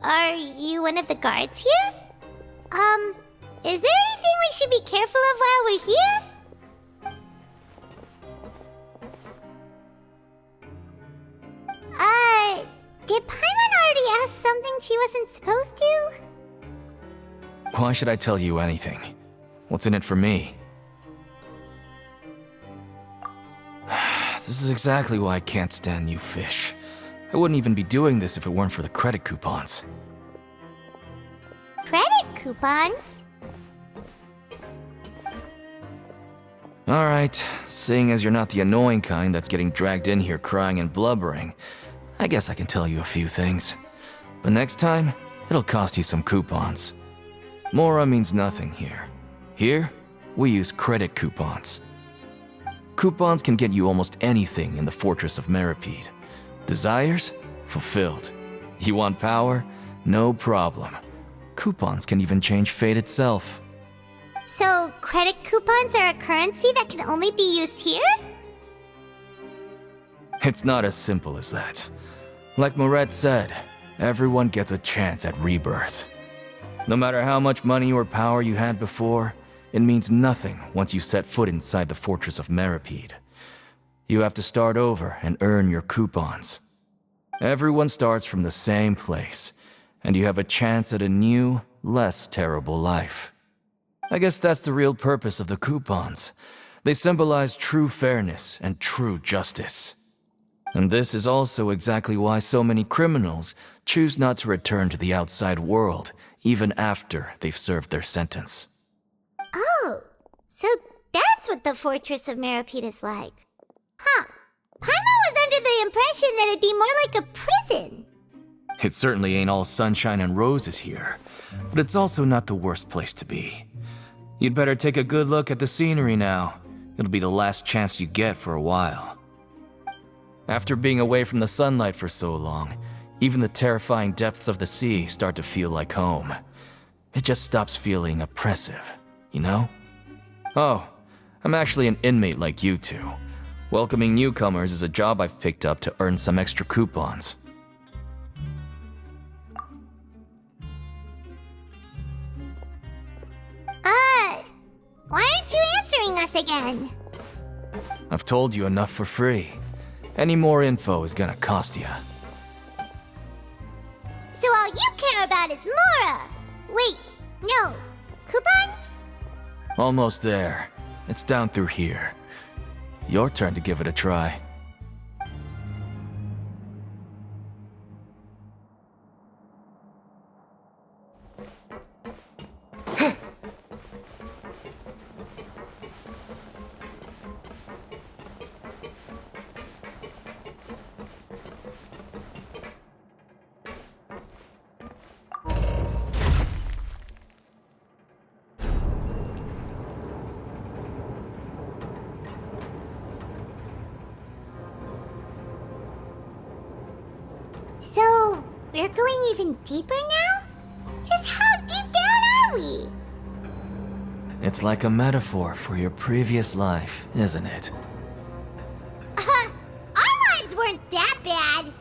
Are you one of the guards here? Is there anything we should be careful of while we're here? Did Paimon already ask something she wasn't supposed to? Why should I tell you anything? What's in it for me? This is exactly why I can't stand you fish. I wouldn't even be doing this if it weren't for the credit coupons. Credit coupons? Alright, seeing as you're not the annoying kind that's getting dragged in here crying and blubbering, I guess I can tell you a few things. But next time, it'll cost you some coupons. Mora means nothing here. Here, we use credit coupons. Coupons can get you almost anything in the Fortress of Meripede. Desires? Fulfilled. You want power? No problem. Coupons can even change fate itself. So, credit coupons are a currency that can only be used here? It's not as simple as that. Like Moret said, everyone gets a chance at rebirth. No matter how much money or power you had before, it means nothing once you set foot inside the Fortress of Meripede. You have to start over and earn your coupons. Everyone starts from the same place, and you have a chance at a new, less terrible life. I guess that's the real purpose of the coupons. They symbolize true fairness and true justice. And this is also exactly why so many criminals choose not to return to the outside world, even after they've served their sentence. Oh, so that's what the Fortress of Meripede is like. Huh. Paimon was under the impression that it'd be more like a prison. It certainly ain't all sunshine and roses here, but it's also not the worst place to be. You'd better take a good look at the scenery now. It'll be the last chance you get for a while. After being away from the sunlight for so long, even the terrifying depths of the sea start to feel like home. It just stops feeling oppressive, you know? Oh, I'm actually an inmate like you two. Welcoming newcomers is a job I've picked up to earn some extra coupons. Why aren't you answering us again? I've told you enough for free. Any more info is gonna cost you. So all you care about is Mora! Wait, no. Coupons? Almost there. It's down through here. Your turn to give it a try. So, we're going even deeper now? Just how deep down are we? It's like a metaphor for your previous life, isn't it? Our lives weren't that bad.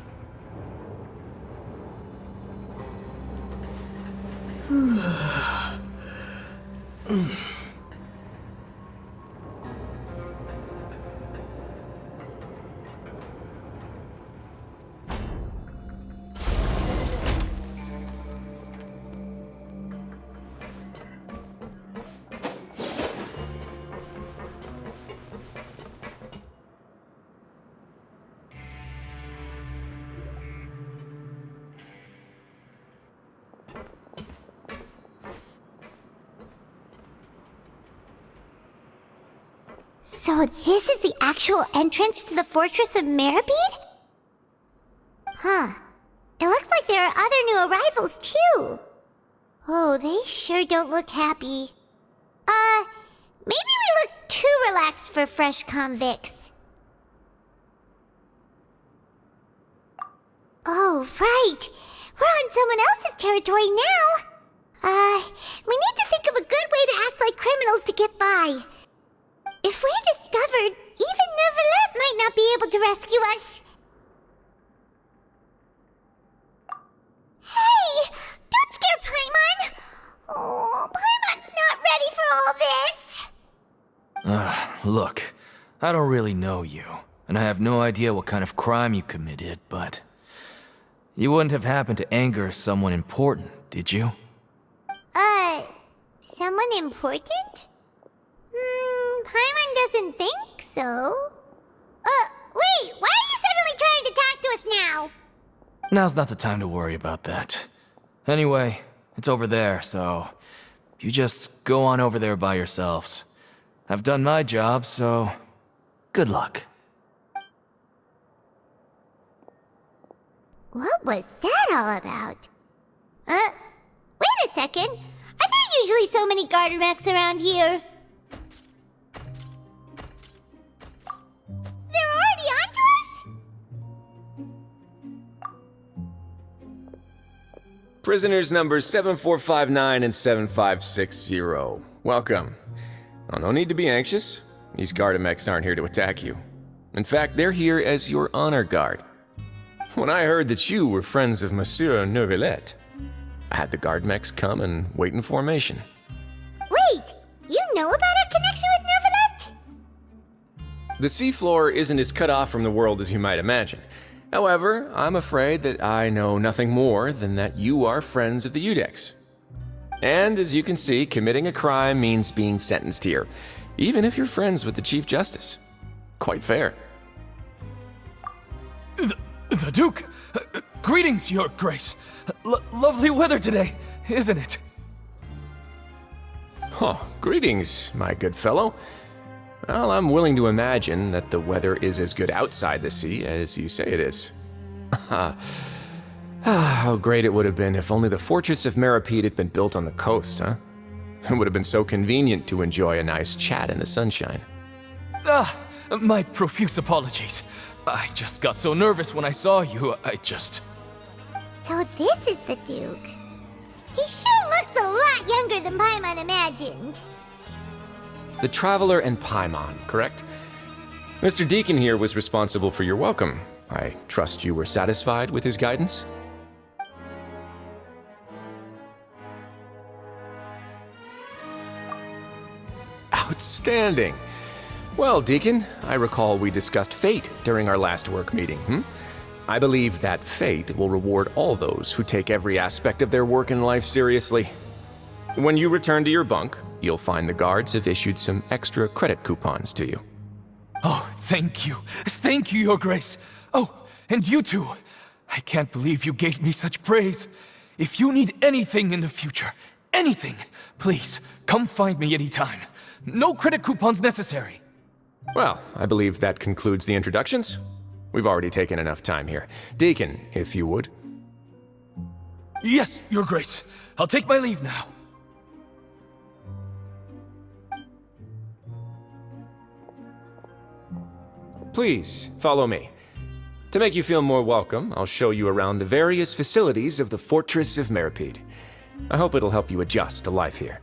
So this is the actual entrance to the Fortress of Meripede? Huh. It looks like there are other new arrivals, too. Oh, they sure don't look happy. Maybe we look too relaxed for fresh convicts. Oh, right. We're on someone else's territory now. We need to think of a good way to act like criminals to get by. If we're discovered, even Neuvillette might not be able to rescue us. Hey! Look, I don't really know you, and I have no idea what kind of crime you committed, but you wouldn't have happened to anger someone important, did you? Someone important? Paimon doesn't think so. Wait, why are you suddenly trying to talk to us now? Now's not the time to worry about that. Anyway, it's over there, so you just go on over there by yourselves. I've done my job, so good luck. What was that all about? Wait a second. Are there usually so many garter mechs around here? They're already onto us? Prisoners numbers 7459 and 7560. Welcome. Oh, no need to be anxious. These Gardamex aren't here to attack you. In fact, they're here as your honor guard. When I heard that you were friends of Monsieur Neuvillette, I had the Gardamex come and wait in formation. Wait, you know about our connection with Neuvillette? The seafloor isn't as cut off from the world as you might imagine. However, I'm afraid that I know nothing more than that you are friends of the Udex. And as you can see, committing a crime means being sentenced here, even if you're friends with the Chief Justice. Quite fair. The Duke! Greetings, Your Grace. Lovely weather today, isn't it? Oh, greetings, my good fellow. Well, I'm willing to imagine that the weather is as good outside the sea as you say it is. How great it would have been if only the Fortress of Meripede had been built on the coast, huh? It would have been so convenient to enjoy a nice chat in the sunshine. My profuse apologies. I just got so nervous when I saw you, So this is the Duke. He sure looks a lot younger than Paimon imagined. The Traveler and Paimon, correct? Mr. Deacon here was responsible for your welcome. I trust you were satisfied with his guidance? Outstanding! Well, Deacon, I recall we discussed fate during our last work meeting, I believe that fate will reward all those who take every aspect of their work in life seriously. When you return to your bunk, you'll find the guards have issued some extra credit coupons to you. Oh, thank you. Thank you, Your Grace. Oh, and you too. I can't believe you gave me such praise. If you need anything in the future, anything, please, come find me anytime. No credit coupons necessary. Well, I believe that concludes the introductions. We've already taken enough time here. Deacon, if you would. Yes, Your Grace. I'll take my leave now. Please, follow me. To make you feel more welcome, I'll show you around the various facilities of the Fortress of Meripede. I hope it'll help you adjust to life here.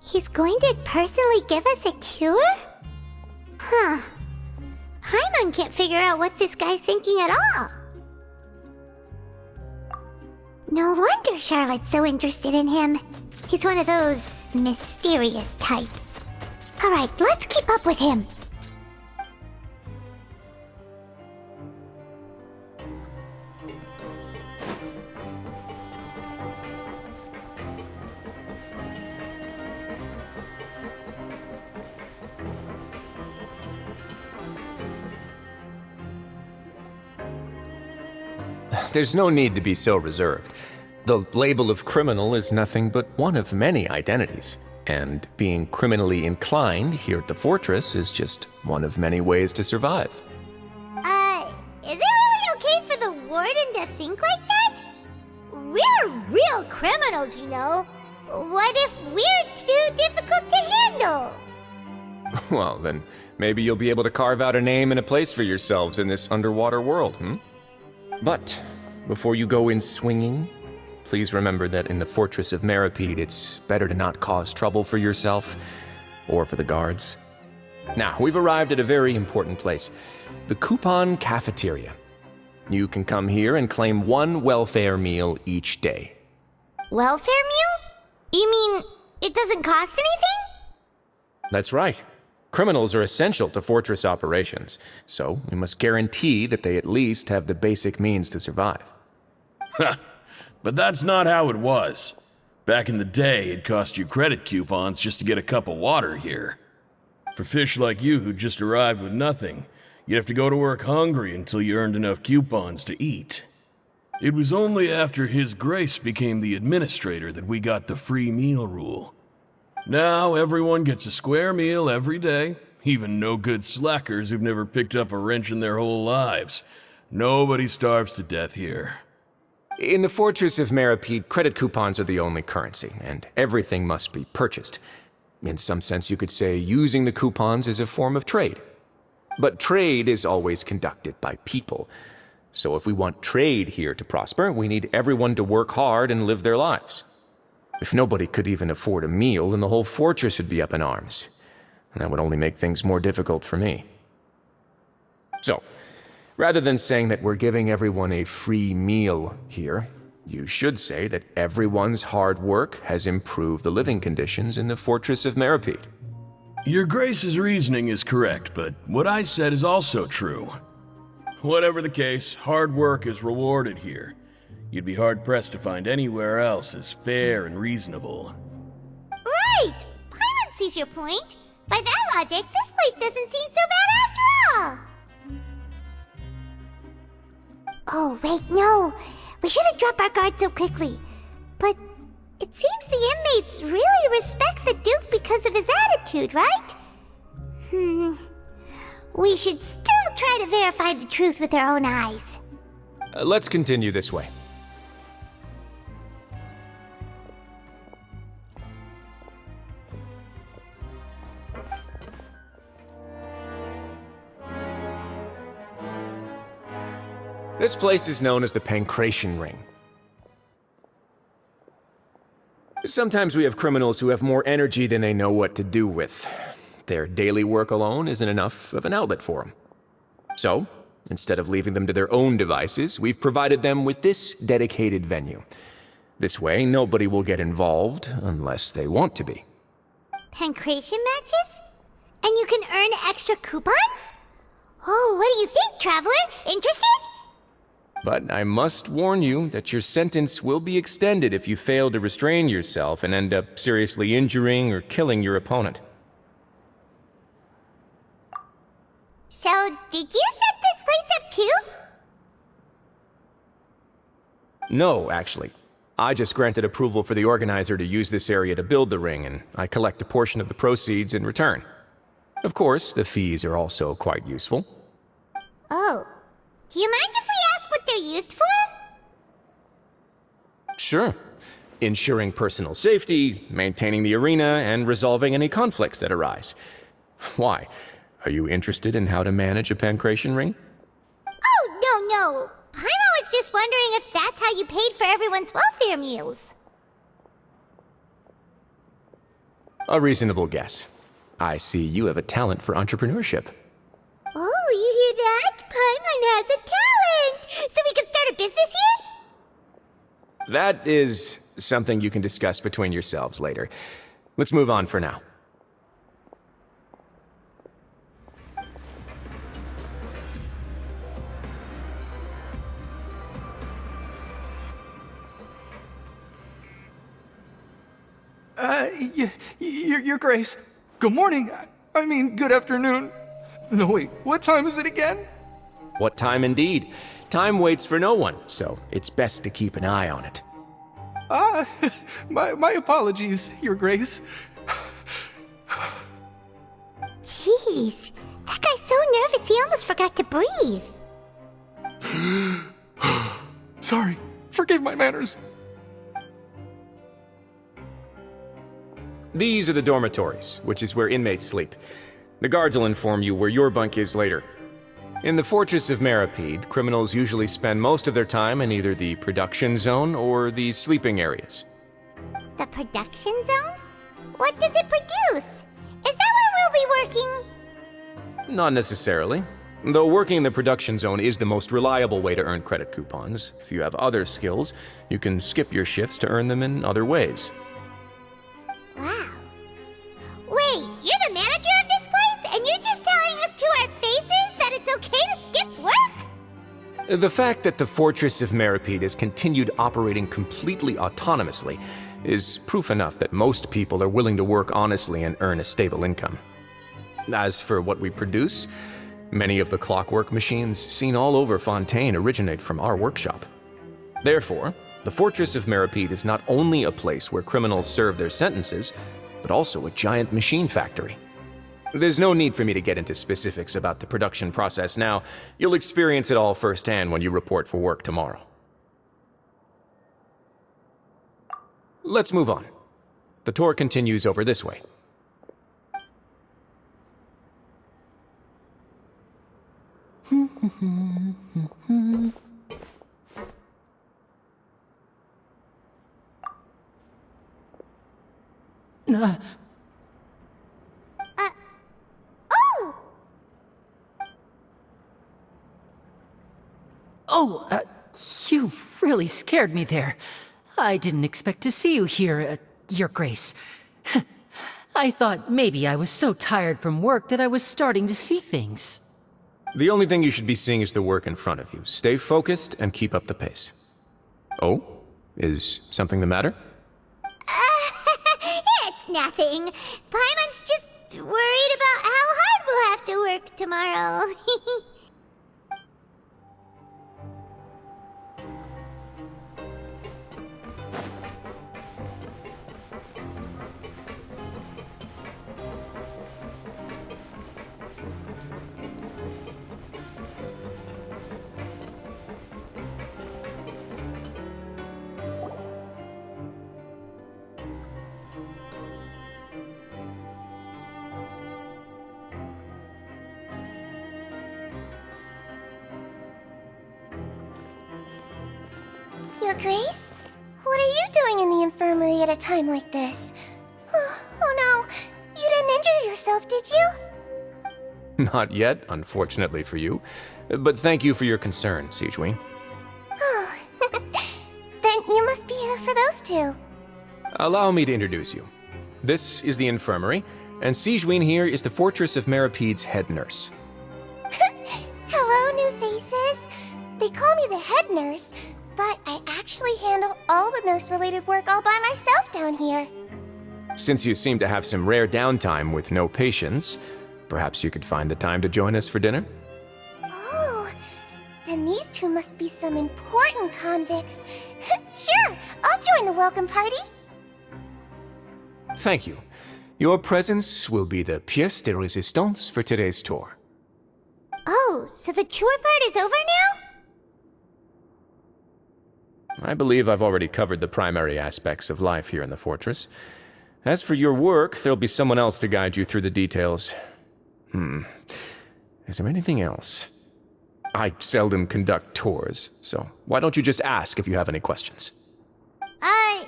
He's going to personally give us a cure? Huh. Paimon can't figure out what this guy's thinking at all. No wonder Charlotte's so interested in him. He's one of those mysterious types. Alright, let's keep up with him. There's no need to be so reserved. The label of criminal is nothing but one of many identities, and being criminally inclined here at the fortress is just one of many ways to survive. Is it really okay for the warden to think like that? We're real criminals, you know. What if we're too difficult to handle? Well, then maybe you'll be able to carve out a name and a place for yourselves in this underwater world, But before you go in swinging, please remember that in the Fortress of Meripede, it's better to not cause trouble for yourself or for the guards. Now, we've arrived at a very important place, the Coupon Cafeteria. You can come here and claim one welfare meal each day. Welfare meal? You mean it doesn't cost anything? That's right. Criminals are essential to fortress operations, so we must guarantee that they at least have the basic means to survive. But that's not how it was. Back in the day, it cost you credit coupons just to get a cup of water here. For fish like you who just arrived with nothing, you'd have to go to work hungry until you earned enough coupons to eat. It was only after His Grace became the administrator that we got the free meal rule. Now everyone gets a square meal every day, even no-good slackers who've never picked up a wrench in their whole lives. Nobody starves to death here. In the Fortress of Meripede, credit coupons are the only currency, and everything must be purchased. In some sense, you could say using the coupons is a form of trade. But trade is always conducted by people. So if we want trade here to prosper, we need everyone to work hard and live their lives. If nobody could even afford a meal, then the whole fortress would be up in arms. And that would only make things more difficult for me. So, rather than saying that we're giving everyone a free meal here, you should say that everyone's hard work has improved the living conditions in the Fortress of Meripede. Your Grace's reasoning is correct, but what I said is also true. Whatever the case, hard work is rewarded here. You'd be hard-pressed to find anywhere else as fair and reasonable. Right! Paimon sees your point. By that logic, this place doesn't seem so bad after all. Oh, wait, no. We shouldn't drop our guard so quickly. But it seems the inmates really respect the Duke because of his attitude, right? We should still try to verify the truth with our own eyes. Let's continue this way. This place is known as the Pancration Ring. Sometimes we have criminals who have more energy than they know what to do with. Their daily work alone isn't enough of an outlet for them. So, instead of leaving them to their own devices, we've provided them with this dedicated venue. This way, nobody will get involved unless they want to be. Pancration matches? And you can earn extra coupons? Oh, what do you think, traveler? Interested? But I must warn you that your sentence will be extended if you fail to restrain yourself and end up seriously injuring or killing your opponent. So, did you set this place up too? No, actually. I just granted approval for the organizer to use this area to build the ring, and I collect a portion of the proceeds in return. Of course, the fees are also quite useful. Oh. Do you mind if we ask what they're used for? Sure. Ensuring personal safety, maintaining the arena, and resolving any conflicts that arise. Why? Are you interested in how to manage a pancration ring? Oh, no. Paimon was just wondering if that's how you paid for everyone's welfare meals. A reasonable guess. I see you have a talent for entrepreneurship. Oh, you hear that? Paimon has a talent! So we can start a business here? That is something you can discuss between yourselves later. Let's move on for now. Your Grace. Good morning. I mean, good afternoon. No, wait, what time is it again? What time indeed? Time waits for no one, so it's best to keep an eye on it. My apologies, Your Grace. Jeez, that guy's so nervous he almost forgot to breathe. Sorry, forgive my manners. These are the dormitories, which is where inmates sleep. The guards will inform you where your bunk is later. In the Fortress of Meripede, criminals usually spend most of their time in either the production zone or the sleeping areas. The production zone? What does it produce? Is that where we'll be working? Not necessarily. Though working in the production zone is the most reliable way to earn credit coupons, if you have other skills, you can skip your shifts to earn them in other ways. Wow. Wait, you're the manager The fact that the Fortress of Meripede has continued operating completely autonomously is proof enough that most people are willing to work honestly and earn a stable income. As for what we produce, many of the clockwork machines seen all over Fontaine originate from our workshop. Therefore, the Fortress of Meripede is not only a place where criminals serve their sentences, but also a giant machine factory. There's no need for me to get into specifics about the production process now. You'll experience it all firsthand when you report for work tomorrow. Let's move on. The tour continues over this way. You really scared me there. I didn't expect to see you here, Your Grace. I thought maybe I was so tired from work that I was starting to see things. The only thing you should be seeing is the work in front of you. Stay focused and keep up the pace. Oh? Is something the matter? It's nothing. Paimon's just worried about how hard we'll have to work tomorrow. Your Grace? What are you doing in the infirmary at a time like this? Oh no, you didn't injure yourself, did you? Not yet, unfortunately for you. But thank you for your concern, Sigewin. Oh, then you must be here for those two. Allow me to introduce you. This is the infirmary, and Sigewin here is the Fortress of Meripede's head nurse. Hello, new faces. They call me the head nurse, but I actually handle all the nurse-related work all by myself down here. Since you seem to have some rare downtime with no patients, perhaps you could find the time to join us for dinner? Oh, then these two must be some important convicts. Sure, I'll join the welcome party. Thank you. Your presence will be the pièce de résistance for today's tour. Oh, so the tour part is over now? I believe I've already covered the primary aspects of life here in the fortress. As for your work, there'll be someone else to guide you through the details. Is there anything else? I seldom conduct tours, so why don't you just ask if you have any questions? Well,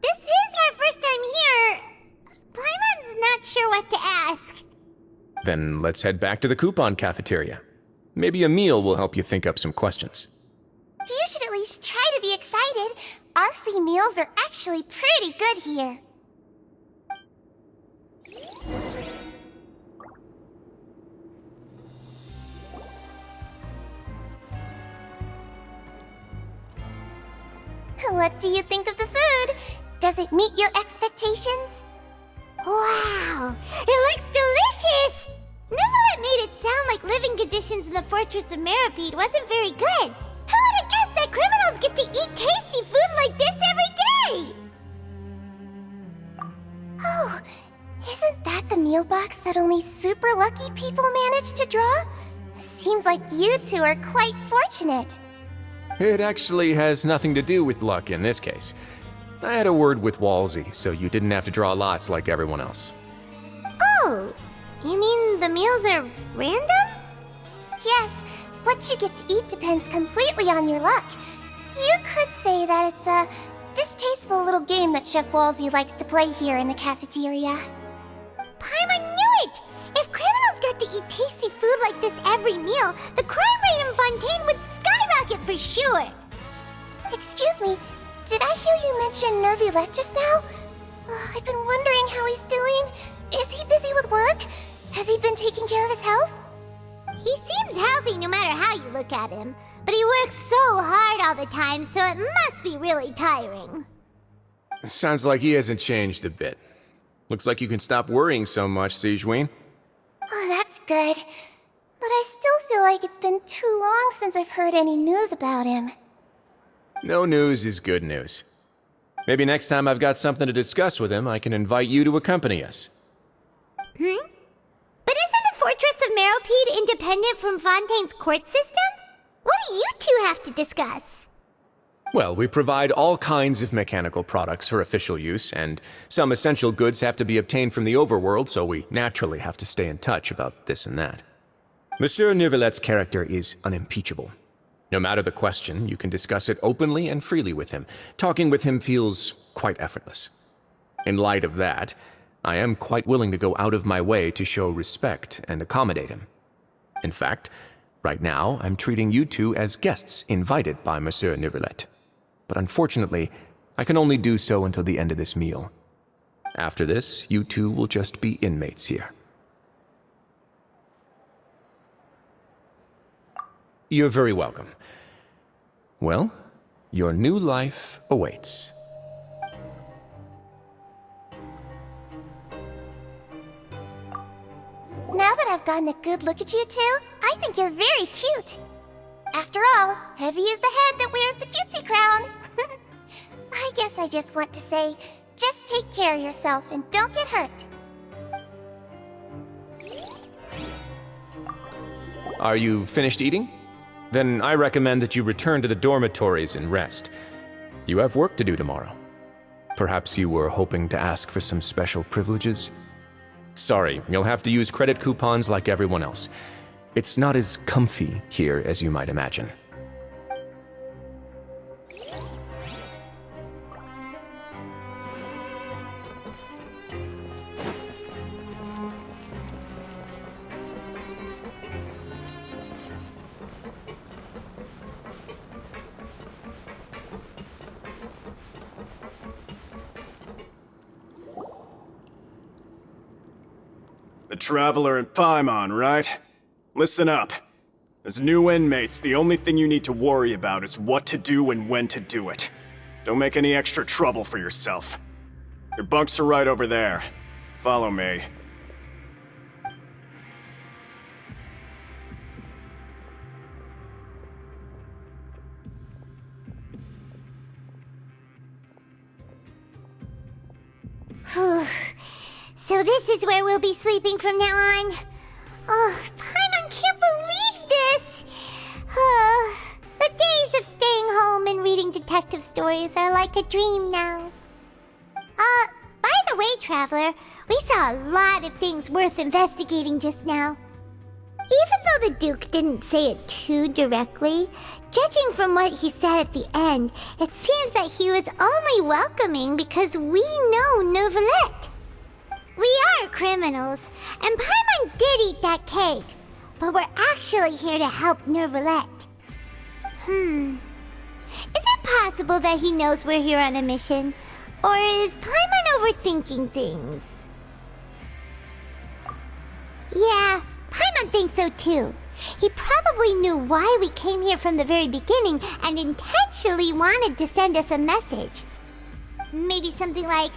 this is our first time here. Paimon's not sure what to ask. Then let's head back to the coupon cafeteria. Maybe a meal will help you think up some questions. You should at least try to be excited. Our free meals are actually pretty good here. What do you think of the food? Does it meet your expectations? Wow, it looks delicious! Neverlet made it sound like living conditions in the Fortress of Meripede wasn't very good. Who would have guessed that criminals get to eat tasty food like this every day? Oh, isn't that the meal box that only super lucky people manage to draw? Seems like you two are quite fortunate. It actually has nothing to do with luck in this case. I had a word with Walsey, so you didn't have to draw lots like everyone else. Oh, you mean the meals are random? Yes, what you get to eat depends completely on your luck. You could say that it's a distasteful little game that Chef Walsey likes to play here in the cafeteria. Paimon knew it! If criminals got to eat tasty food like this every meal, the crime rate in Fontaine would skyrocket for sure! Excuse me, did I hear you mention Nervulette just now? I've been wondering how he's doing. Is he busy with work? Has he been taking care of his health? He seems healthy no matter how you look at him, but he works so hard all the time, so it must be really tiring. Sounds like he hasn't changed a bit. Looks like you can stop worrying so much, Sigewinne. Oh, that's good. But I still feel like it's been too long since I've heard any news about him. No news is good news. Maybe next time I've got something to discuss with him, I can invite you to accompany us. But isn't the Fortress of Meropide independent from Fontaine's court system? What do you two have to discuss? Well, we provide all kinds of mechanical products for official use, and some essential goods have to be obtained from the overworld, so we naturally have to stay in touch about this and that. Monsieur Neuvillett's character is unimpeachable. No matter the question, you can discuss it openly and freely with him. Talking with him feels quite effortless. In light of that, I am quite willing to go out of my way to show respect and accommodate him. In fact, right now, I'm treating you two as guests invited by Monsieur Neuvillette. But unfortunately, I can only do so until the end of this meal. After this, you two will just be inmates here. You're very welcome. Well, your new life awaits. Now that I've gotten a good look at you two, I think you're very cute. After all, heavy is the head that wears the cutesy crown. I guess I just want to say, just take care of yourself and don't get hurt. Are you finished eating? Then I recommend that you return to the dormitories and rest. You have work to do tomorrow. Perhaps you were hoping to ask for some special privileges? Sorry, you'll have to use credit coupons like everyone else. It's not as comfy here as you might imagine. The Traveler and Paimon, right? Listen up. As new inmates, the only thing you need to worry about is what to do and when to do it. Don't make any extra trouble for yourself. Your bunks are right over there. Follow me. So this is where we'll be sleeping from now on. Oh, Paimon can't believe this! The days of staying home and reading detective stories are like a dream now. By the way, Traveler, we saw a lot of things worth investigating just now. Even though the Duke didn't say it too directly, judging from what he said at the end, it seems that he was only welcoming because we know Neuvillette. We are criminals, and Paimon did eat that cake, but we're actually here to help Neuvillette. Is it possible that he knows we're here on a mission? Or is Paimon overthinking things? Yeah, Paimon thinks so too. He probably knew why we came here from the very beginning and intentionally wanted to send us a message. Maybe something like,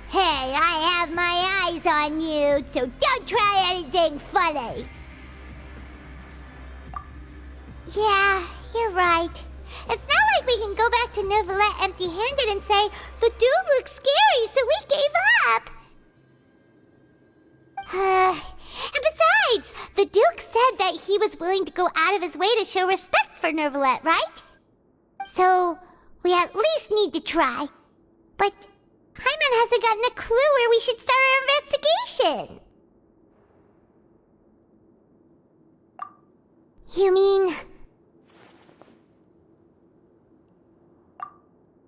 "Hey, I have my eyes on you, so don't try anything funny." Yeah, you're right. It's not like we can go back to Neuvillette empty-handed and say, "The dude looks scary, so we gave up." And besides, the Duke said that he was willing to go out of his way to show respect for Neuvillette, right? So, we at least need to try. But Paimon hasn't gotten a clue where we should start our investigation. You mean...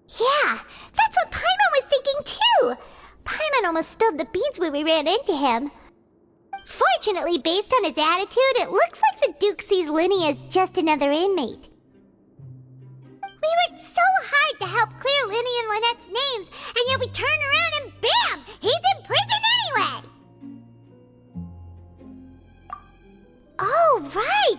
Yeah, that's what Paimon was thinking too! Paimon almost spilled the beans when we ran into him. Fortunately, based on his attitude, it looks like the Duke sees Linny as just another inmate. We worked so hard to help clear Linny and Lynette's names, and yet we turn around and bam! He's in prison anyway! Oh, right!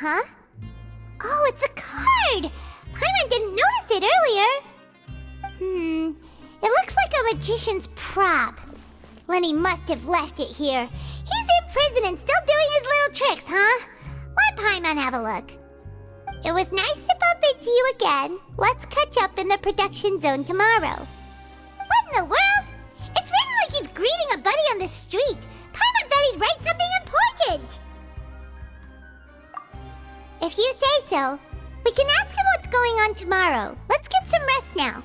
Huh? Oh, it's a card! Paimon didn't notice it earlier. It looks like a magician's prop. Lenny must have left it here. He's in prison and still doing his little tricks, huh? Let Paimon have a look. It was nice to bump into you again. Let's catch up in the production zone tomorrow. What in the world? It's written like he's greeting a buddy on the street. Paimon thought he'd write something important. If you say so, we can ask him what's going on tomorrow. Let's get some rest now.